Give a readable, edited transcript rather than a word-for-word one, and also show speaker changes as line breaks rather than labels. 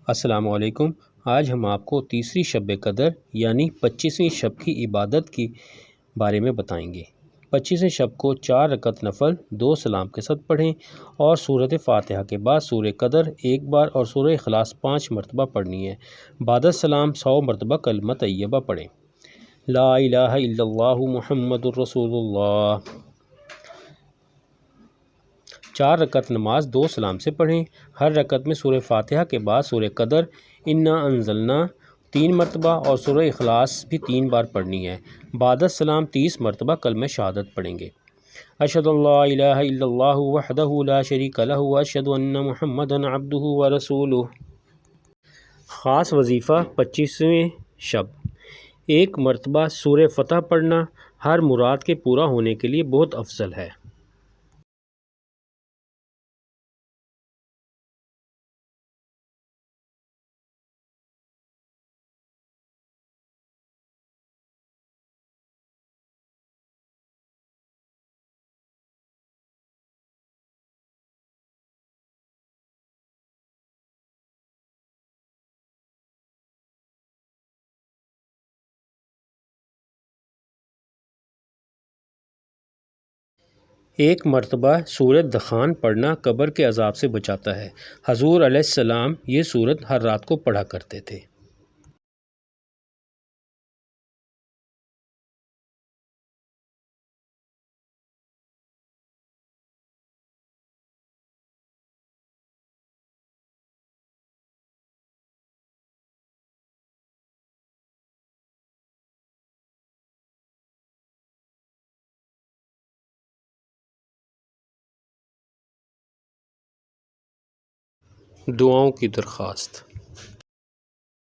السلام علیکم۔ آج ہم آپ کو تیسری شب قدر یعنی 25ویں شب کی عبادت کے بارے میں بتائیں گے۔ 25ویں شب کو 4 رکعت نفل 2 سلام کے ساتھ پڑھیں اور سورۃ فاتحہ کے بعد سورہ قدر ایک بار اور سورہ اخلاص 5 مرتبہ پڑھنی ہے۔ بعد السلام 100 مرتبہ کلمہ طیبہ پڑھیں۔ لا الہ الا اللہ محمد الرسول اللہ۔ 4 رکعت نماز 2 سلام سے پڑھیں۔ ہر رکعت میں سورہ فاتحہ کے بعد سورہ قدر، انا انزلنا 3 مرتبہ اور سورہ اخلاص بھی 3 بار پڑھنی ہے۔ بعد السلام 30 مرتبہ کلمہ شہادت پڑھیں گے۔ اشہد ان لا الہ الا اللہ وحدہ لا شریک لہ واشہد ان محمدا عبدہ ورسولہ۔ خاص وظیفہ 25ویں شب: 1 مرتبہ سورہ فتح پڑھنا ہر مراد کے پورا ہونے کے لیے بہت افضل ہے۔ ایک مرتبہ سورۃ دخان پڑھنا قبر کے عذاب سے بچاتا ہے۔ حضور علیہ السلام یہ سورت ہر رات کو پڑھا کرتے تھے۔ دعاؤں کی درخواست۔